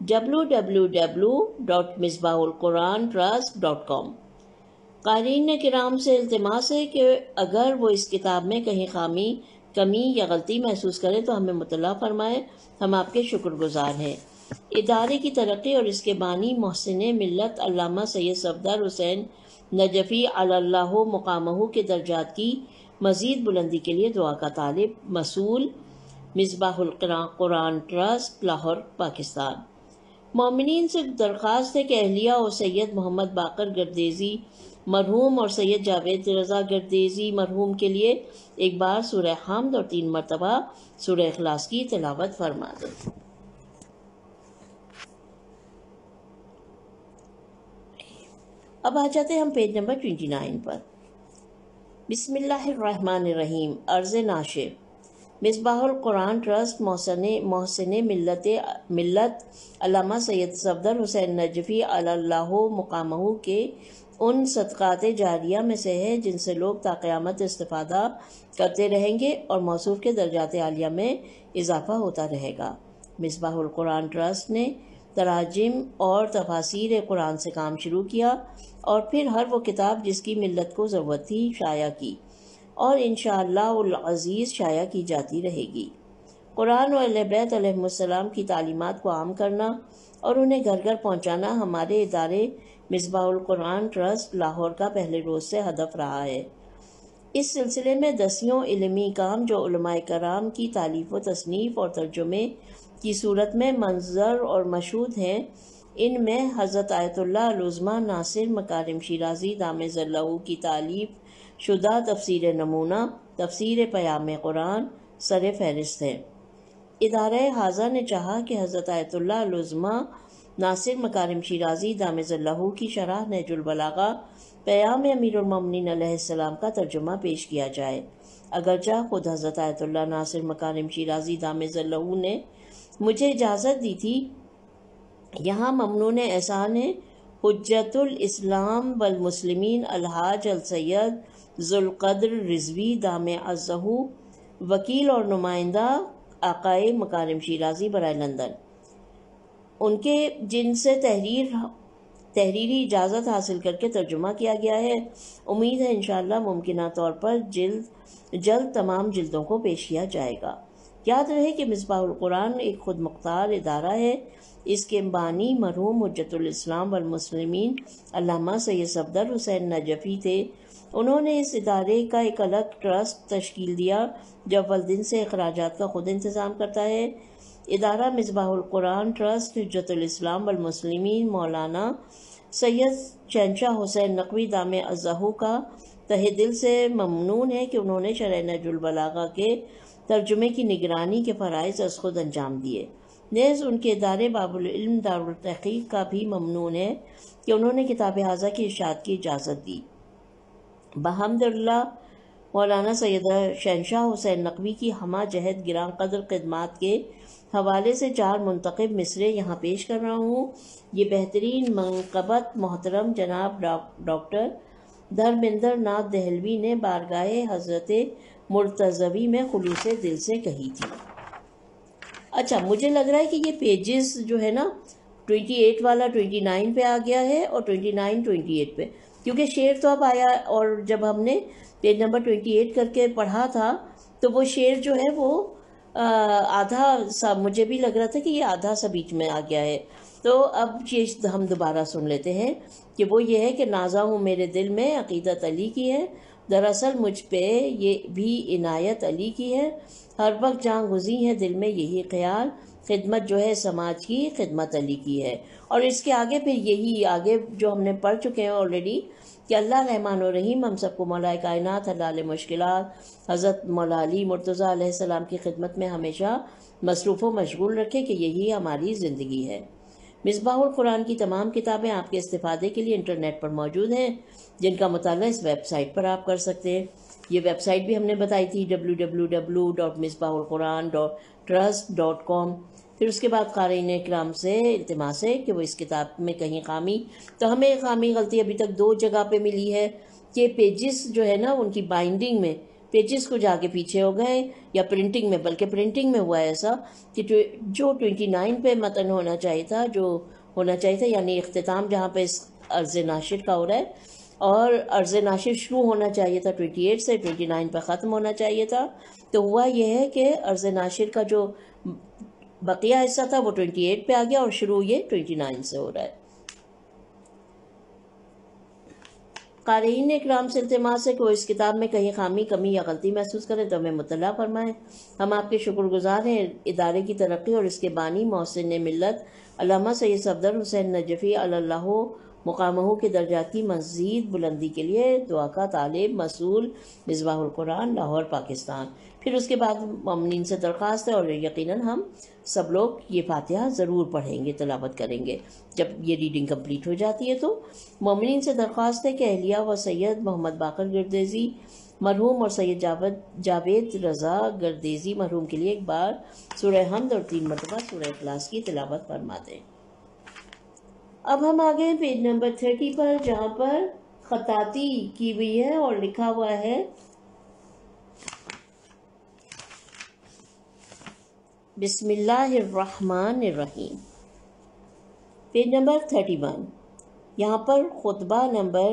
www.misbahulqurantrust.com। قارئین کرام سے التماس ہے کہ اگر وہ اس کتاب میں کہیں کمی یا غلطی محسوس کریں تو ہمیں مطلع فرمائیں، ہم آپ کے شکر گزار ہیں۔ ادارے کی ترقی اور اس کے بانی محسن ملت علامہ سید صفدر حسین نجفی علی اللہ مقامہ کے درجات کی مزید بلندی کے لیے دعا کا طالب، مسئول، مصباح القرآن ٹرسٹ، لاہور، پاکستان۔ مومنین سے درخواست ہے کہ اہلیہ اور سید محمد باقر گردیزی مرحوم اور سید جاوید رضا گردیزی مرحوم کے لیے ایک بار سورہ حمد اور 3 مرتبہ سورہ اخلاص کی تلاوت فرما دیں۔ اب آ جاتے ہیں ہم پیج نمبر 29 پر۔ بسم اللہ الرحمن الرحیم۔ عرض ناشر، مصباح القرآن ٹرسٹ محسن ملت علامہ سید صفدر حسین نجفی علی اللہ مقامہ کے ان صدقات جاریہ میں سے ہے جن سے لوگ تا قیامت استفادہ کرتے رہیں گے اور موصوف کے درجات عالیہ میں اضافہ ہوتا رہے گا۔ مصباح القرآن ٹرسٹ نے تراجم اور تفاسیر قرآن سے کام شروع کیا اور پھر ہر وہ کتاب جس کی ملت کو ضرورت تھی شائع کی، اور انشاءاللہ العزیز شائع کی جاتی رہے گی۔ قرآن و اہل بیت علیہم السلام کی تعلیمات کو عام کرنا اور انہیں گھر گھر پہنچانا ہمارے ادارے مصباح القرآن ٹرسٹ لاہور کا پہلے روز سے ہدف رہا ہے۔ اس سلسلے میں دسیوں علمی کام جو علماء کرام کی تالیف و تصنیف اور ترجمے کی صورت میں منظر اور مشہود ہیں، ان میں حضرت آیت اللہ العظمیٰ ناصر مکارم شیرازی دامِ ظلہ کی تالیف شدہ تفسیر نمونہ، تفسیر پیام قرآن سر فہرست ہے۔ ادارہ حاضہ نے چاہا کہ حضرت آیت اللہ العظمیٰ ناصر مکارم شیرازی دامِ ظلہ کی شرح نہج البلاغہ پیام امیر المومنین علیہ السلام کا ترجمہ پیش کیا جائے، اگرچہ خود حضرت آیت اللہ ناصر مکارم شیرازی دامِ ظلہ نے مجھے اجازت دی تھی۔ یہاں ممنون احسان ہے حجت الاسلام والمسلمین الحاج السید ذوالقدر رضوی دامِ عزہ، وکیل اور نمائندہ آقائے مکارم شیرازی برائے لندن، ان کے جن سے تحریری اجازت حاصل کر کے ترجمہ کیا گیا ہے۔ امید ہے انشاءاللہ ممکنہ طور پر جلد تمام جلدوں کو پیش کیا جائے گا۔ یاد رہے کہ مصباح القرآن ایک خود مختار ادارہ ہے۔ اس کے بانی مرحوم حجت الاسلام والمسلمین علامہ سید صفدر حسین نجفی تھے۔ انہوں نے اس ادارے کا ایک الگ ٹرسٹ تشکیل دیا جو اول دن سے اخراجات کا خود انتظام کرتا ہے۔ ادارہ مصباح القرآن ٹرسٹ حجت الاسلام والمسلمین مولانا سید شہنشاہ حسین نقوی دامِ عزہ کا تہہ دل سے ممنون ہے کہ انہوں نے شرح نہج البلاغہ کے ترجمے کی نگرانی کے فرائض از خود انجام دیے۔ نیز ان کے ادارے باب العلم دارالتحقیق کا بھی ممنون ہے کہ انہوں نے کتاب حاضہ کی اشاعت کی اجازت دی۔ بحمد اللہ مولانا سید شہنشاہ حسین نقوی کی ہمہ جہت گراں قدر خدمات کے حوالے سے 4 منتخب مصرے یہاں پیش کر رہا ہوں۔ یہ بہترین منقبت محترم جناب ڈاکٹر دھرمندر ناتھ دہلوی نے بارگاہ حضرت مرتضوی میں خلوص دل سے کہی تھی۔ اچھا، مجھے لگ رہا ہے کہ یہ پیجز جو ہے نا 28 والا 29 پہ آ گیا ہے اور 29 28 پہ، کیونکہ شعر تو اب آیا، اور جب ہم نے پیج نمبر 28 کر کے پڑھا تھا تو وہ شعر جو ہے وہ آدھا سا، مجھے بھی لگ رہا تھا کہ یہ آدھا سا بیچ میں آ گیا ہے، تو اب یہ ہم دوبارہ سن لیتے ہیں کہ وہ یہ ہے کہ نازا ہوں میرے دل میں عقیدت علی کی ہے، دراصل مجھ پہ یہ بھی عنایت علی کی ہے، ہر وقت جان گزی ہے دل میں یہی خیال، خدمت جو ہے سماج کی خدمت علی کی ہے۔ اور اس کے آگے پھر یہی آگے جو ہم نے پڑھ چکے ہیں آلریڈی کہ اللہ رحمان و رحیم ہم سب کو مولا کائنات حلال مشکلات حضرت مولا علی مرتضیٰ علیہ السلام کی خدمت میں ہمیشہ مصروف و مشغول رکھے کہ یہی ہماری زندگی ہے۔ مصباح القرآن کی تمام کتابیں آپ کے استفادے کے لیے انٹرنیٹ پر موجود ہیں، جن کا مطالعہ اس ویب سائٹ پر آپ کر سکتے ہیں۔ یہ ویب سائٹ بھی ہم نے بتائی تھی www.misbahulqurantrust.com۔ پھر اس کے بعد قارئین اکرام سے التماس ہے کہ وہ اس کتاب میں کہیں خامی، تو ہمیں خامی غلطی ابھی تک 2 جگہ پہ ملی ہے کہ پیجز جو ہے نا ان کی بائنڈنگ میں پیجز کو جا کے پیچھے ہو گئے، یا پرنٹنگ میں، بلکہ پرنٹنگ میں ہوا ہے ایسا کہ جو 29 پہ متن ہونا چاہیے تھا، یعنی اختتام جہاں پہ اس عرض ناشر کا ہو رہا ہے، اور عرض ناشر شروع ہونا چاہیے تھا 28 سے، 29 پہ ختم ہونا چاہیے تھا. تو ہوا یہ ہے کہ عرض ناشر کا جو بقیہ حصہ تھا وہ 28 پہ آ گیا اور شروع یہ 29 سے ہو رہا ہے. قارئین اکرام سے التماس ہے کہ وہ اس کتاب میں کہیں خامی، کمی یا غلطی محسوس کریں تو ہمیں مطلع فرمائیں. ہم آپ کے شکر گزار ہیں ادارے کی ترقی اور اس کے بانی محسن ملت علامہ سید صفدر حسین نجفی علی اللہ مقامہ کے درجات کی مزید بلندی کے لیے. دعا کا طالب مسئول مصباح القرآن، لاہور، پاکستان. پھر اس کے بعد مومنین سے درخواست ہے، اور یقیناً ہم سب لوگ یہ فاتحہ ضرور پڑھیں گے، تلاوت کریں گے جب یہ ریڈنگ کمپلیٹ ہو جاتی ہے. تو مومنین سے درخواست ہے کہ اہلیہ و سید محمد باقر گردیزی مرحوم اور سید جاوید رضا گردیزی مرحوم کے لیے ایک بار سورہ حمد اور 3 مرتبہ سورہ اخلاص کی تلاوت فرما دیں. اب ہم آگے ہیں پیج نمبر 30 پر، جہاں پر خطاطی کی ہوئی ہے اور لکھا ہوا ہے بسم اللہ الرحمن الرحیم. Page number 31. یہاں پر خطبہ نمبر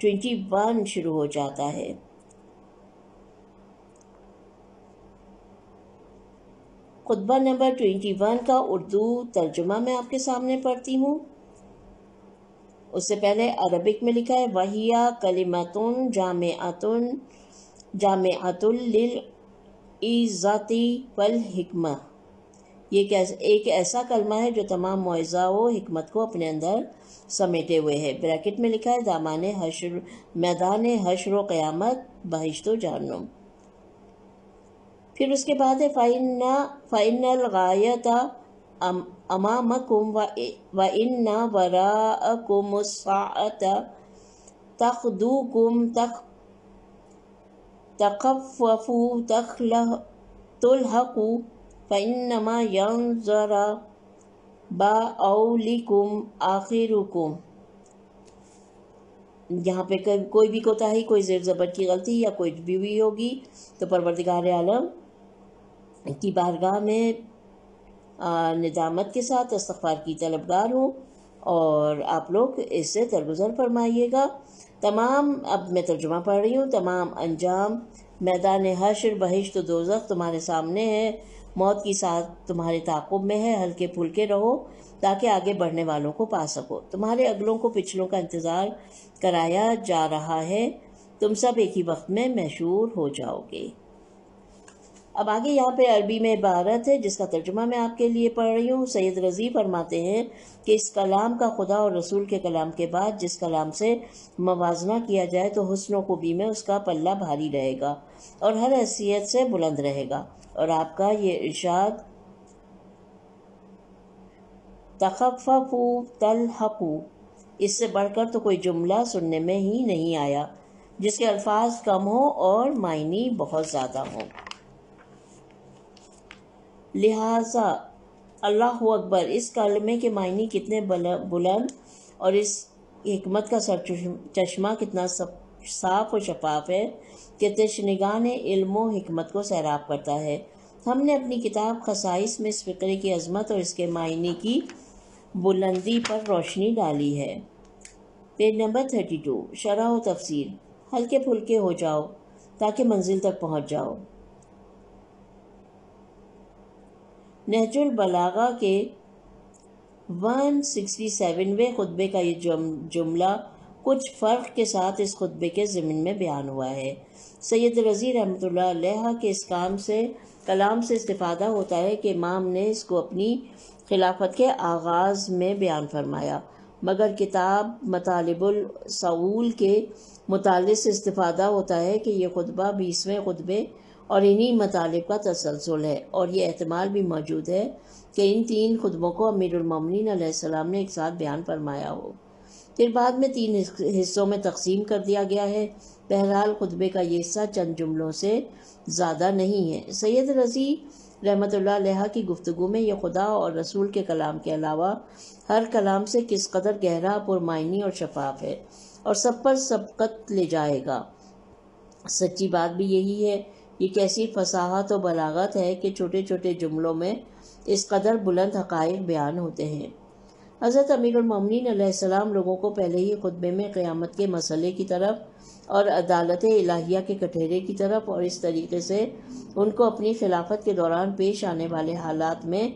21 شروع ہو جاتا ہے. خطبہ نمبر 21 کا اردو ترجمہ میں آپ کے سامنے پڑھتی ہوں. اس سے پہلے عربک میں لکھا ہے وَهِيَ كَلِمَةٌ جَامِعَةٌ لِلْعِظَّةِ وَالْحِکمَةِ. یہ ایک ایسا کلمہ ہے جو تمام موعظہ و حکمت کو اپنے اندر سمیٹے ہوئے ہے. بریکٹ میں لکھا ہے میدان حشر و قیامت، بہشت و جہنم. پھر اس کے بعد ہے فَإِنَّ الْغَایَةَ أَمَامَكُمْ وَإِنَّ وَرَاءَكُمُ السَّاعَةَ تَقْدُوكُمْ تَخَفَّفُ تُلْحَقُ فَإِنَّمَا يَنْظُرُ بِأَوْلِكُمْ آخِرُكُمْ. یہاں پہ کوئی بھی کوتاہی، کوئی زیر زبر کی غلطی یا کوئی بھی ہوئی ہوگی تو پروردگار عالم کی بارگاہ میں ندامت کے ساتھ استغفار کی طلبگار ہوں اور آپ لوگ اس سے درگزر فرمائیے گا. تمام، اب میں ترجمہ پڑھ رہی ہوں، تمام انجام میدان حشر، بہشت و دوزخ تمہارے سامنے ہے. موت کی ساتھ تمہارے تعاقب میں ہے. ہلکے پھلکے رہو تاکہ آگے بڑھنے والوں کو پا سکو. تمہارے اگلوں کو پچھلوں کا انتظار کرایا جا رہا ہے. تم سب ایک ہی وقت میں محشور ہو جاؤ گے. اب آگے یہاں پہ عربی میں عبارت ہے جس کا ترجمہ میں آپ کے لیے پڑھ رہی ہوں. سید رضی فرماتے ہیں کہ اس کلام کا خدا اور رسول کے کلام کے بعد جس کلام سے موازنہ کیا جائے تو حسن و خوبی میں اس کا پلہ بھاری رہے گا اور ہر حیثیت سے بلند رہے گا. اور آپ کا یہ ارشاد تخففوا تلحقوا، اس سے بڑھ کر تو کوئی جملہ سننے میں ہی نہیں آیا جس کے الفاظ کم ہوں اور معنی بہت زیادہ ہوں. لہٰذا اللہ اکبر، اس کلمے کے معنی کتنے بلند اور اس حکمت کا سرچشمہ کتنا صاف و شفاف ہے کہ تشنگان علم و حکمت کو سیراب کرتا ہے. ہم نے اپنی کتاب خصائص میں اس فقرے کی عظمت اور اس کے معنی کی بلندی پر روشنی ڈالی ہے. Page number 32. شرح و تفسیر. ہلکے پھلکے ہو جاؤ تاکہ منزل تک پہنچ جاؤ. نہج البلاغہ کے 167ویں خطبے کا یہ جملہ کچھ فرق کے ساتھ اس خطبے کے ضمن میں بیان ہوا ہے. سید رضی رحمۃ اللہ علیہ کے اس کلام سے استفادہ ہوتا ہے کہ امام نے اس کو اپنی خلافت کے آغاز میں بیان فرمایا، مگر کتاب مطالب الصول کے مطالعے سے استفادہ ہوتا ہے کہ یہ خطبہ 20ویں خطبے اور انہی مطالب کا تسلسل ہے، اور یہ احتمال بھی موجود ہے کہ ان 3 خطبوں کو امیر المومنین علیہ السلام نے ایک ساتھ بیان فرمایا ہو، پھر بعد میں 3 حصوں میں تقسیم کر دیا گیا ہے. بہرحال خطبے کا یہ حصہ چند جملوں سے زیادہ نہیں ہے. سید رضی رحمۃ اللہ علیہ کی گفتگو میں یہ خدا اور رسول کے کلام کے علاوہ ہر کلام سے کس قدر گہرا، پرمعنی اور شفاف ہے اور سب پر سبقت لے جائے گا. سچی بات بھی یہی ہے. یہ کیسی فصاحت و بلاغت ہے کہ چھوٹے چھوٹے جملوں میں اس قدر بلند حقائق بیان ہوتے ہیں. حضرت امیر المومنین علیہ السلام لوگوں کو پہلے ہی خطبے میں قیامت کے مسئلے کی طرف اور عدالت الہیہ کے کٹہرے کی طرف اور اس طریقے سے ان کو اپنی خلافت کے دوران پیش آنے والے حالات میں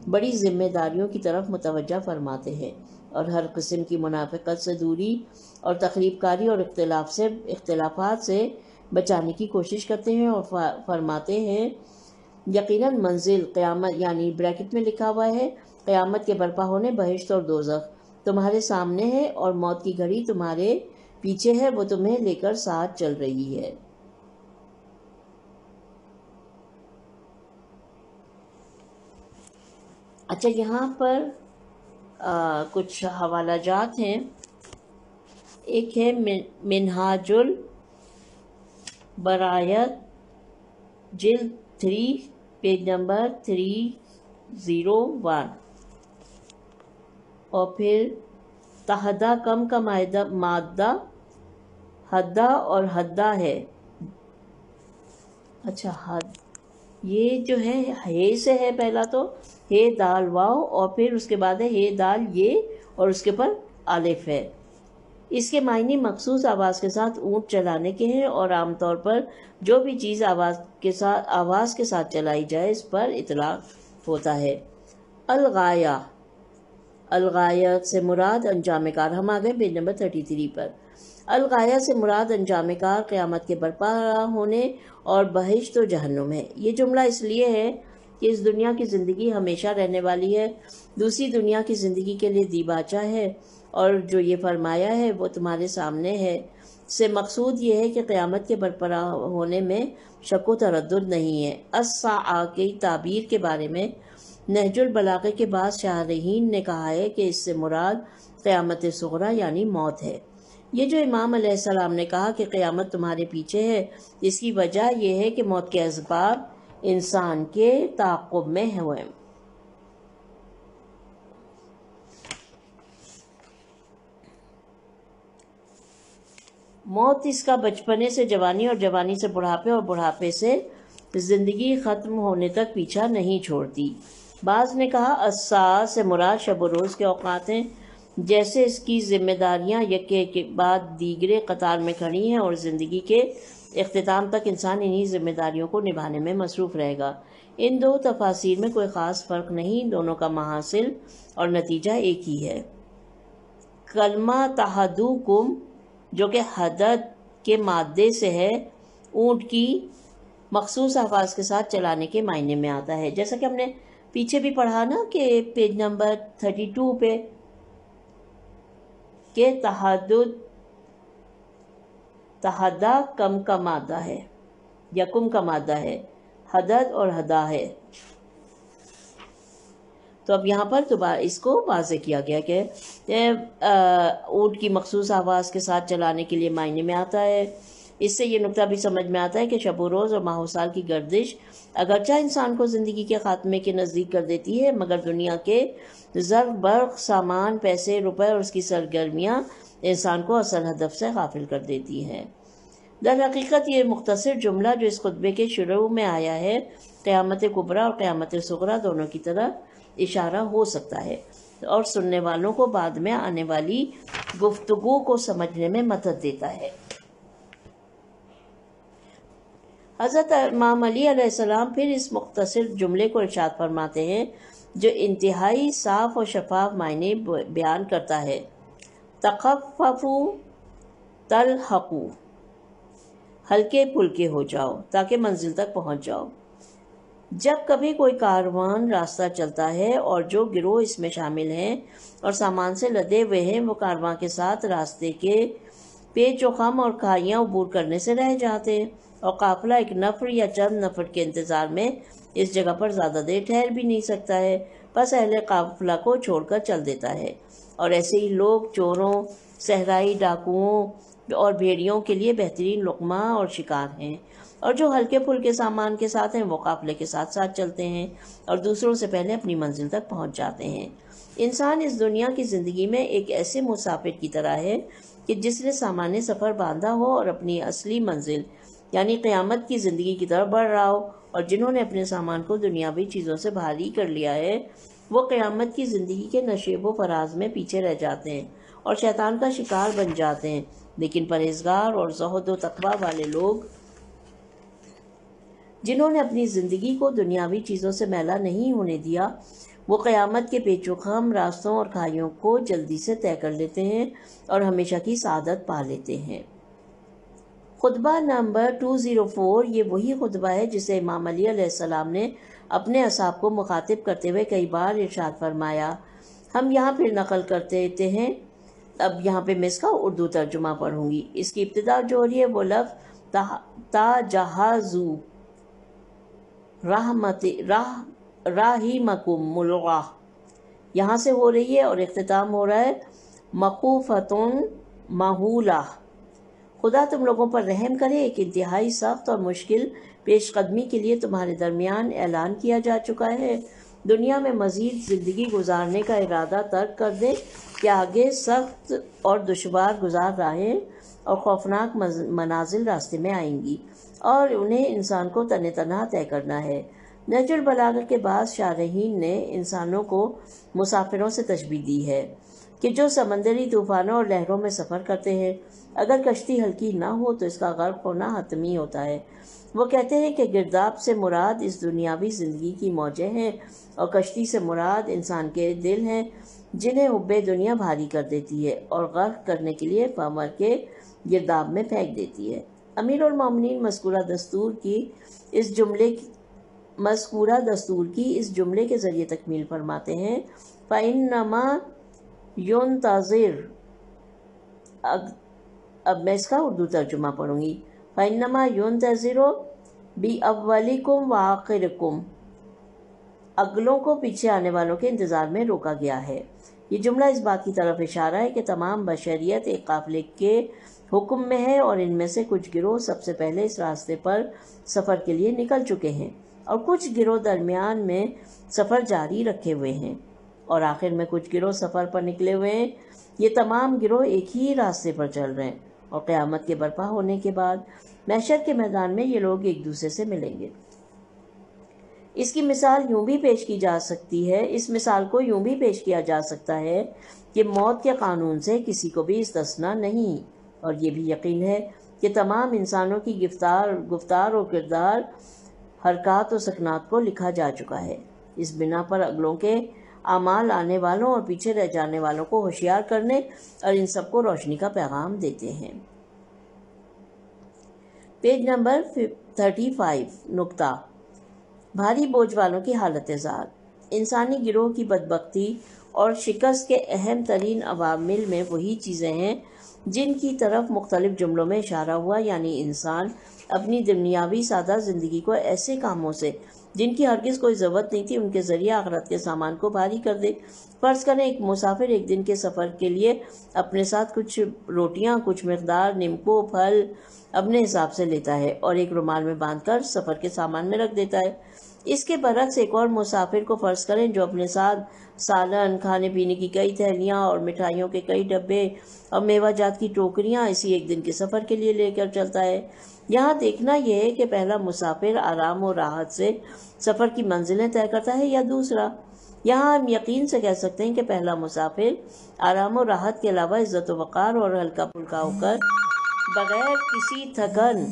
بڑی ذمہ داریوں کی طرف متوجہ فرماتے ہیں اور ہر قسم کی منافقت سے دوری اور تخریب کاری اور اختلافات سے بچانے کی کوشش کرتے ہیں، اور فرماتے ہیں یقیناً منزل قیامت، یعنی بریکٹ میں لکھا ہوا ہے قیامت کے برپا ہونے بہشت اور دوزخ تمہارے سامنے ہے اور موت کی گھڑی تمہارے پیچھے ہے، وہ تمہیں لے کر ساتھ چل رہی ہے۔ اچھا، یہاں پر کچھ حوالہ جات ہیں۔ ایک ہے منہاج البرایت جلد 3 پیج نمبر 301، اور پھر تحدہ کم کا مادہ حدہ اور حدہ ہے۔ اچھا، حد یہ جو ہے ہے سے ہے، پہلا تو ہے دال واو، اور پھر اس کے بعد ہے دال یہ، اور اس کے پر الف ہے۔ اس کے معنی مخصوص آواز کے ساتھ اونٹ چلانے کے ہیں، اور عام طور پر جو بھی چیز آواز کے ساتھ چلائی جائے اس پر اطلاق ہوتا ہے۔ الغایہ، الغایت سے مراد انجام کار، ہم آ گئے پیج نمبر 33 پر۔ الغایہ سے مراد انجام کار قیامت کے برپا ہونے اور بہشت و جہنم ہے۔ یہ جملہ اس لیے ہے کہ اس دنیا کی زندگی ہمیشہ رہنے والی ہے، دوسری دنیا کی زندگی کے لیے دیباچہ ہے، اور جو یہ فرمایا ہے وہ تمہارے سامنے ہے سے مقصود یہ ہے کہ قیامت کے برپا ہونے میں شک و تردد نہیں ہے۔ الساعہ کی تعبیر کے بارے میں نہج البلاغہ کے بعض شارحین نے کہا ہے کہ اس سے مراد قیامت صغری یعنی موت ہے۔ یہ جو امام علیہ السلام نے کہا کہ قیامت تمہارے پیچھے ہے، اس کی وجہ یہ ہے کہ موت کے اسباب انسان کے تعاقب میں ہوئے۔ موت اس کا بچپنے سے جوانی اور جوانی سے بڑھاپے اور بڑھاپے سے زندگی ختم ہونے تک پیچھا نہیں چھوڑتی۔ بعض نے کہا الساعہ سے مراد شب و روز کے اوقات ہیں، جیسے اس کی ذمہ داریاں یکے کے بعد دیگرے قطار میں کھڑی ہیں اور زندگی کے اختتام تک انسان انہی ذمہ داریوں کو نبھانے میں مصروف رہے گا۔ ان دو تفاسیر میں کوئی خاص فرق نہیں، دونوں کا محاصل اور نتیجہ ایک ہی ہے۔ کلمہ تحدوکم جو کہ حدد کے مادے سے ہے، اونٹ کی مخصوص آواز کے ساتھ چلانے کے معنی میں آتا ہے، جیسا کہ ہم نے پیچھے بھی پڑھا نا کہ پیج نمبر 32 پہ کہ تحدہ کم کا مادہ ہے یا کم کا مادہ ہے، حدد اور حدا ہے۔ تو اب یہاں پر دوبارہ اس کو واضح کیا گیا کہ اونٹ کی مخصوص آواز کے ساتھ چلانے کے لیے معنی میں آتا ہے۔ اس سے یہ نقطہ بھی سمجھ میں آتا ہے کہ شب و روز اور ماہ و سال کی گردش اگرچہ انسان کو زندگی کے خاتمے کے نزدیک کر دیتی ہے، مگر دنیا کے زر برق، سامان، پیسے، روپے اور اس کی سرگرمیاں انسان کو اصل ہدف سے غافل کر دیتی ہیں۔ در حقیقت یہ مختصر جملہ جو اس خطبے کے شروع میں آیا ہے، قیامت کبریٰ اور قیامت صغریٰ دونوں کی طرف اشارہ ہو سکتا ہے اور سننے والوں کو بعد میں آنے والی گفتگو کو سمجھنے میں مدد دیتا ہے۔ حضرت امام علی علیہ السلام پھر اس مختصر جملے کو ارشاد فرماتے ہیں جو انتہائی صاف اور شفاف معنی بیان کرتا ہے۔ تخففوا تلحقوا، ہلکے پھلکے ہو جاؤ تاکہ منزل تک پہنچ جاؤ۔ جب کبھی کوئی کاروان راستہ چلتا ہے اور جو گروہ اس میں شامل ہیں اور سامان سے لدے ہوئے ہیں، وہ کارواں کے ساتھ راستے کے پیچ و خم اور کھائیاں عبور کرنے سے رہ جاتے، اور قافلہ ایک نفر یا چند نفر کے انتظار میں اس جگہ پر زیادہ دیر ٹھہر بھی نہیں سکتا ہے، بس اہل قافلہ کو چھوڑ کر چل دیتا ہے۔ اور ایسے ہی لوگ چوروں، صحرائی ڈاکوؤں اور بھیڑیوں کے لیے بہترین لقمہ اور شکار ہیں، اور جو ہلکے پھلکے سامان کے ساتھ ہیں وہ قافلے کے ساتھ ساتھ چلتے ہیں اور دوسروں سے پہلے اپنی منزل تک پہنچ جاتے ہیں۔ انسان اس دنیا کی زندگی میں ایک ایسے مسافر کی طرح ہے کہ جس نے سامان سفر باندھا ہو اور اپنی اصلی منزل یعنی قیامت کی زندگی کی طرف بڑھ رہا ہو، اور جنہوں نے اپنے سامان کو دنیاوی چیزوں سے بھاری کر لیا ہے وہ قیامت کی زندگی کے نشیب و فراز میں پیچھے رہ جاتے ہیں اور شیطان کا شکار بن جاتے ہیں، لیکن پرہیزگار اور زہد و تقوی والے لوگ جنہوں نے اپنی زندگی کو دنیاوی چیزوں سے میلا نہیں ہونے دیا، وہ قیامت کے پیچ و خم راستوں اور کھائیوں کو جلدی سے طے کر لیتے ہیں اور ہمیشہ کی سعادت پا لیتے ہیں۔ خطبہ نمبر 204 یہ وہی خطبہ ہے جسے امام علی علیہ السلام نے اپنے اصحاب کو مخاطب کرتے ہوئے کئی بار ارشاد فرمایا۔ ہم یہاں پھر نقل کرتے ہیں، اب یہاں پہ میں اس کا اردو ترجمہ پڑھوں گی۔ اس کی ابتدا جو ہو رہی ہے وہ لفظ تاجہزو راہیمکم اللہ یہاں سے ہو رہی ہے، اور اختتام ہو رہا ہے مخوفتن مہولہ، خدا تم لوگوں پر رحم کرے، ایک انتہائی سخت اور مشکل پیش قدمی کے لیے تمہارے درمیان اعلان کیا جا چکا ہے۔ دنیا میں مزید زندگی گزارنے کا ارادہ ترک کر دے کہ آگے سخت اور دشوار گزار راہیں اور خوفناک منازل راستے میں آئیں گی اور انہیں انسان کو تن تنہا طے کرنا ہے۔ نہج البلاغہ کے بعد شارحین نے انسانوں کو مسافروں سے تشبیہ دی ہے کہ جو سمندری طوفانوں اور لہروں میں سفر کرتے ہیں، اگر کشتی ہلکی نہ ہو تو اس کا غرق ہونا حتمی ہوتا ہے۔ وہ کہتے ہیں کہ گرداب سے مراد اس دنیاوی زندگی کی موجیں ہیں اور کشتی سے مراد انسان کے دل ہیں جنہیں حب دنیا بھاری کر دیتی ہے اور غرق کرنے کے لیے پامر کے گرداب میں پھینک دیتی ہے۔ امیر المومنین مذکورہ دستور کی اس جملے کے ذریعے تکمیل فرماتے ہیں، فَإِنَّمَا يُنْتَظِرُ اب میں اس کا اردو ترجمہ پڑھوں گی۔ فَإِنَّمَا يُنْتَظِرُ بِأَوَّلِكُمْ وَآخِرِكُمْ اگلوں کو پیچھے آنے والوں کے انتظار میں روکا گیا ہے۔ یہ جملہ اس بات کی طرف اشارہ ہے کہ تمام بشریت ایک قافلے کے حکم میں ہے اور ان میں سے کچھ گروہ سب سے پہلے اس راستے پر سفر کے لیے نکل چکے ہیں اور کچھ گروہ درمیان میں سفر جاری رکھے ہوئے ہیں اور آخر میں کچھ گروہ سفر پر نکلے ہوئے ہیں۔ یہ تمام گروہ ایک ہی راستے پر چل رہے ہیں اور قیامت کے برپا ہونے کے بعد محشر کے میدان میں یہ لوگ ایک دوسرے سے ملیں گے۔ اس کی مثال یوں بھی پیش کی جا سکتی ہے، اس مثال کو یوں بھی پیش کیا جا سکتا ہے کہ موت کے قانون سے کسی کو بھی استثناء نہیں، اور یہ بھی یقین ہے کہ تمام انسانوں کی گفتار و کردار، حرکات و سکنات کو لکھا جا چکا ہے۔ اس بنا پر اگلوں کے اعمال آنے والوں اور پیچھے رہ جانے والوں کو ہوشیار کرنے اور ان سب کو روشنی کا پیغام دیتے ہیں۔ پیج نمبر 35 نقطہ بھاری بوجھ والوں کی حالت ذات۔ انسانی گروہ کی بدبختی اور شکست کے اہم ترین عوامل میں وہی چیزیں ہیں جن کی طرف مختلف جملوں میں اشارہ ہوا، یعنی انسان اپنی دنیاوی سادہ زندگی کو ایسے کاموں سے جن کی ہرگز کوئی ضرورت نہیں تھی ان کے ذریعے آخرت کے سامان کو بھاری کر دے۔ فرض کریں ایک مسافر ایک دن کے سفر کے لیے اپنے ساتھ کچھ روٹیاں، کچھ مقدار نمکو پھل اپنے حساب سے لیتا ہے اور ایک رومال میں باندھ کر سفر کے سامان میں رکھ دیتا ہے۔ اس کے برعکس ایک اور مسافر کو فرض کریں جو اپنے ساتھ سالن، کھانے پینے کی کئی تھیلیاں اور مٹھائیوں کے کئی ڈبے اور میوہ جات کی ٹوکریاں اسی ایک دن کے سفر کے لیے لے کر چلتا ہے۔ یہاں دیکھنا یہ ہے کہ پہلا مسافر آرام و راحت سے سفر کی منزلیں طے کرتا ہے یا دوسرا۔ یہاں ہم یقین سے کہہ سکتے ہیں کہ پہلا مسافر آرام و راحت کے علاوہ عزت و وقار اور ہلکا پھلکا ہو کر بغیر کسی تھکن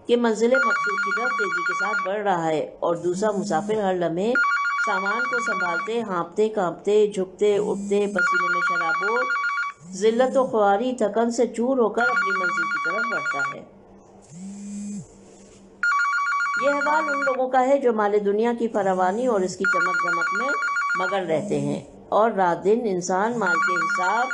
کہ منزل مقصود کی طرف تیزی کے ساتھ بڑھ رہا ہے، اور دوسرا مسافر ہر لمحے سامان کو سنبھالتے، ہانپتے کانپتے، جھکتے اٹھتے، پسینے میں شرابور، ذلت و خواری، تھکن سے چور ہو کر اپنی منزل کی طرف بڑھتا ہے۔ یہ احوال ان لوگوں کا ہے جو مال دنیا کی فراوانی اور اس کی چمک دمک میں مگن رہتے ہیں اور رات دن انسان مال کے حساب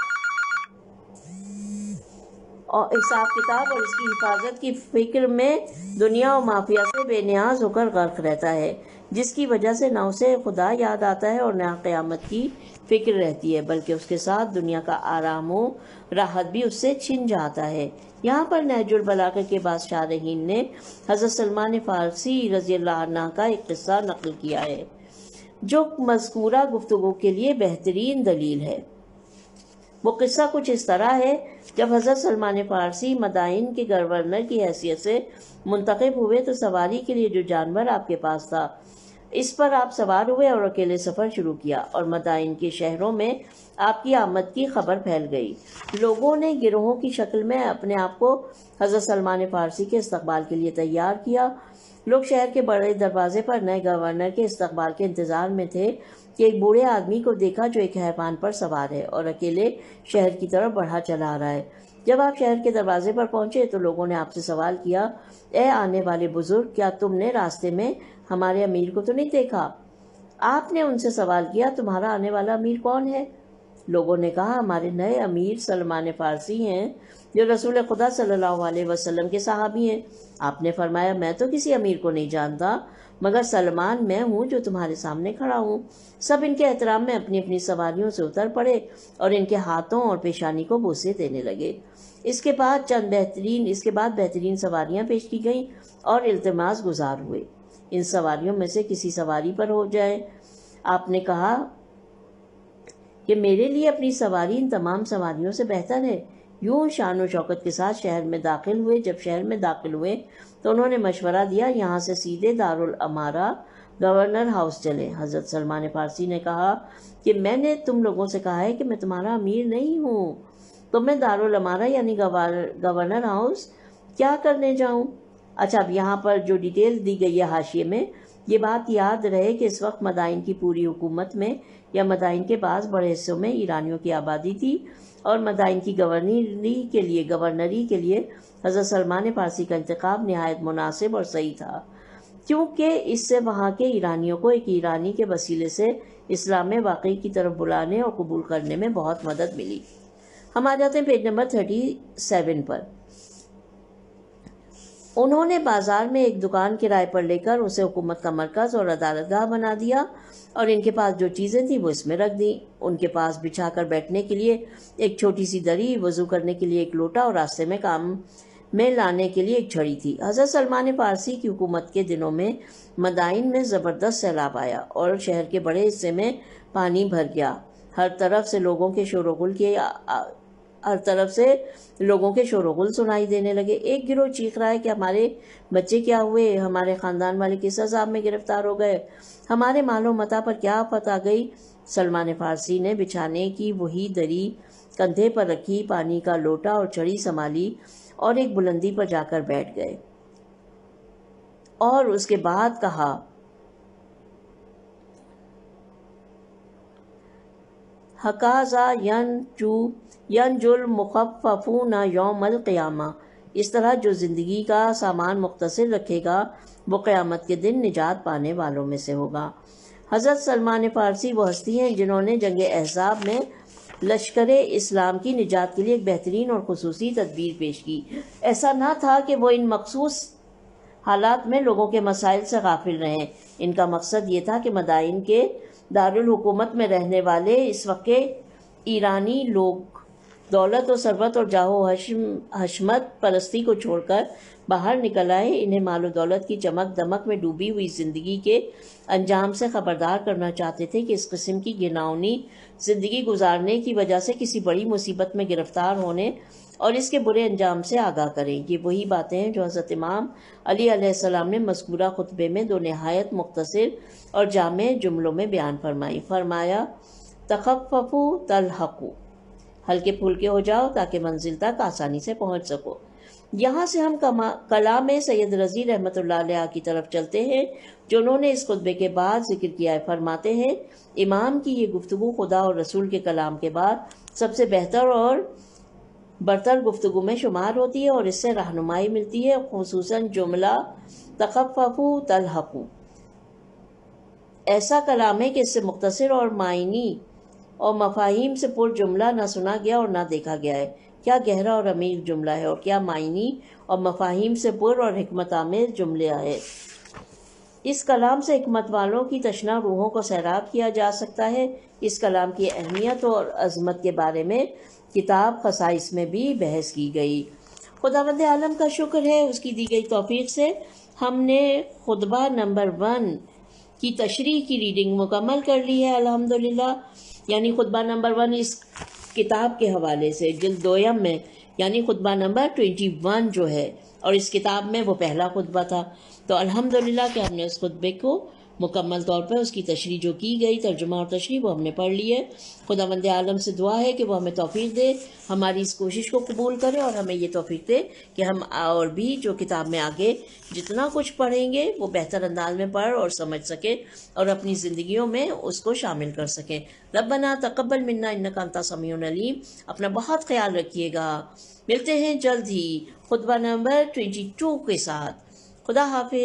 کتاب اور اس کی حفاظت کی فکر میں دنیا و مافیا سے بے نیاز ہو کر غرق رہتا ہے، جس کی وجہ سے نہ اسے خدا یاد آتا ہے اور نہ قیامت کی فکر رہتی ہے، بلکہ اس کے ساتھ دنیا کا آرام و راحت بھی اس سے چھن جاتا ہے۔ یہاں پر نہج البلاغہ کے بعد شارحین نے حضرت سلمان فارسی رضی اللہ عنہ کا ایک قصہ نقل کیا ہے جو مذکورہ گفتگو کے لیے بہترین دلیل ہے۔ وہ قصہ کچھ اس طرح ہے، جب حضرت سلمان فارسی مدائن کے گورنر کی حیثیت سے منتخب ہوئے تو سواری کے لیے جو جانور آپ کے پاس تھا اس پر آپ سوار ہوئے اور اکیلے سفر شروع کیا اور مدائن کے شہروں میں آپ کی آمد کی خبر پھیل گئی۔ لوگوں نے گروہوں کی شکل میں اپنے آپ کو حضرت سلمان فارسی کے استقبال کے لیے تیار کیا۔ لوگ شہر کے بڑے دروازے پر نئے گورنر کے استقبال کے انتظار میں تھے کہ ایک بوڑھے آدمی کو دیکھا جو ایک حیوان پر سوار ہے اور اکیلے شہر کی طرف بڑھا چلا آ رہا ہے۔ جب آپ شہر کے دروازے پر پہنچے تو لوگوں نے آپ سے سوال کیا، اے آنے والے بزرگ، کیا تم نے راستے میں ہمارے امیر کو تو نہیں دیکھا؟ آپ نے ان سے سوال کیا، تمہارا آنے والا امیر کون ہے؟ لوگوں نے کہا، ہمارے نئے امیر سلمان فارسی ہیں جو رسول خدا صلی اللہ علیہ وسلم کے صحابی ہیں۔ آپ نے فرمایا، میں تو کسی امیر کو نہیں جانتا مگر سلمان میں ہوں جو تمہارے سامنے کھڑا ہوں۔ سب ان کے احترام میں اپنی اپنی سواریوں سے اتر پڑے اور ان کے ہاتھوں اور پیشانی کو بوسے دینے لگے۔ اس کے بعد بہترین سواریاں پیش کی گئیں اور التماس گزار ہوئے ان سواریوں میں سے کسی سواری پر ہو جائے۔ آپ نے کہا کہ میرے لیے اپنی سواری ان تمام سواریوں سے بہتر ہے۔ یوں شان و شوکت کے ساتھ شہر میں داخل ہوئے۔ جب شہر میں داخل ہوئے تو انہوں نے مشورہ دیا، یہاں سے سیدھے دارالامارہ گورنر ہاؤس چلے۔ حضرت سلمان فارسی نے کہا کہ میں نے تم لوگوں سے کہا ہے کہ میں تمہارا امیر نہیں ہوں، تو میں دارالامارہ یعنی گورنر ہاؤس کیا کرنے جاؤں؟ اچھا، اب یہاں پر جو ڈیٹیل دی گئی ہے حاشیے میں، یہ بات یاد رہے کہ اس وقت مدائن کی پوری حکومت میں یا مدائن کے بعض بڑے حصوں میں ایرانیوں کی آبادی تھی اور مدائن کی گورنری کے لیے حضرت سلمان فارسی کا انتخاب نہایت مناسب اور صحیح تھا، کیونکہ اس سے وہاں کے ایرانیوں کو ایک ایرانی کے وسیلے سے اسلام میں واقعی کی طرف بلانے اور قبول کرنے میں بہت مدد ملی۔ ہم آ جاتے ہیں پیج نمبر 37 پر۔ انہوں نے بازار میں ایک دکان کرائے پر لے کر اسے حکومت کا مرکز اور عدالت گاہ بنا دیا اور ان کے پاس جو چیزیں تھیں وہ اس میں رکھ دیں۔ ان کے پاس بچھا کر بیٹھنے کے لیے ایک چھوٹی سی دری، وضو کرنے کے لیے ایک لوٹا اور راستے میں کام میں لانے کے لیے ایک چھڑی تھی۔ حضرت سلمان فارسی کی حکومت کے دنوں میں مدائن میں زبردست سیلاب آیا اور شہر کے بڑے حصے میں پانی بھر گیا۔ ہر طرف سے لوگوں کے شور و غل سنائی دینے لگے۔ ایک گروہ چیخ رہا ہے کہ ہمارے بچے کیا ہوئے، ہمارے خاندان والے کس عذاب میں گرفتار ہو گئے، ہمارے مال و متاع پر کیا آفت آ گئی۔ سلمان فارسی نے بچھانے کی وہی دری کندھے پر رکھی، پانی کا لوٹا اور چھڑی سنبھالی اور ایک بلندی پر جا کر بیٹھ گئے اور اس کے بعد کہا، ھکذا ینجو المخففون یوم القیامہ، اس طرح جو زندگی کا سامان مختصر رکھے گا وہ قیامت کے دن نجات پانے والوں میں سے ہوگا۔ حضرت سلمان فارسی وہ ہستی ہیں جنہوں نے جنگ احزاب میں لشکر اسلام کی نجات کے لیے ایک بہترین اور خصوصی تدبیر پیش کی۔ ایسا نہ تھا کہ وہ ان مخصوص حالات میں لوگوں کے مسائل سے غافل رہیں۔ ان کا مقصد یہ تھا کہ مدائن کے دارالحکومت میں رہنے والے اس وقت کے ایرانی لوگ دولت و ثروت اور جاہ و حشمت پرستی کو چھوڑ کر باہر نکل آئے۔ انہیں مال و دولت کی چمک دمک میں ڈوبی ہوئی زندگی کے انجام سے خبردار کرنا چاہتے تھے کہ اس قسم کی گھناؤنی زندگی گزارنے کی وجہ سے کسی بڑی مصیبت میں گرفتار ہونے اور اس کے برے انجام سے آگاہ کریں۔ یہ وہی باتیں ہیں جو حضرت امام علی علیہ السلام نے مذکورہ خطبے میں دو نہایت مختصر اور جامع جملوں میں بیان فرمایا، تخففوا تلحقوا، ہلکے پھلکے ہو جاؤ تاکہ منزل تک آسانی سے پہنچ سکو۔ یہاں سے ہم کلام سید رضی رحمۃ اللہ علیہ کی طرف چلتے ہیں جو انہوں نے اس خطبے کے بعد ذکر کیا ہے۔ فرماتے ہیں، امام کی یہ گفتگو خدا اور رسول کے کلام کے بعد سب سے بہتر اور برتر گفتگو میں شمار ہوتی ہے اور اس سے رہنمائی ملتی ہے، خصوصاً جملہ تخففوا تلحقوا ایسا کلام ہے کہ اس سے مختصر اور معنی اور مفاہیم سے پر جملہ نہ سنا گیا اور نہ دیکھا گیا ہے۔ کیا گہرا اور عمیق جملہ ہے اور کیا معنی اور مفاہیم سے پر اور حکمت آمیز جملہ ہے۔ اس کلام سے حکمت والوں کی تشنہ روحوں کو سیراب کیا جا سکتا ہے۔ اس کلام کی اہمیت اور عظمت کے بارے میں کتاب خصائص میں بھی بحث کی گئی۔ خداوند عالم کا شکر ہے، اس کی دی گئی توفیق سے ہم نے خطبہ نمبر 1 کی تشریح کی ریڈنگ مکمل کر لی ہے الحمدللہ۔ یعنی خطبہ نمبر 1 اس کتاب کے حوالے سے جلد دویم میں، یعنی خطبہ نمبر 21 جو ہے، اور اس کتاب میں وہ پہلا خطبہ تھا۔ تو الحمدللہ کہ ہم نے اس خطبے کو مکمل طور پر اس کی تشریح جو کی گئی، ترجمہ اور تشریح، وہ ہم نے پڑھ لی ہے۔ خداوند عالم سے دعا ہے کہ وہ ہمیں توفیق دے، ہماری اس کوشش کو قبول کرے، اور ہمیں یہ توفیق دے کہ ہم اور بھی جو کتاب میں آگے جتنا کچھ پڑھیں گے وہ بہتر انداز میں پڑھ اور سمجھ سکیں اور اپنی زندگیوں میں اس کو شامل کر سکیں۔ ربنا تقبل منا انک انت السمیع العلیم۔ اپنا بہت خیال رکھیے گا، ملتے ہیں جلد ہی خطبہ نمبر 22 کے ساتھ۔ خدا حافظ۔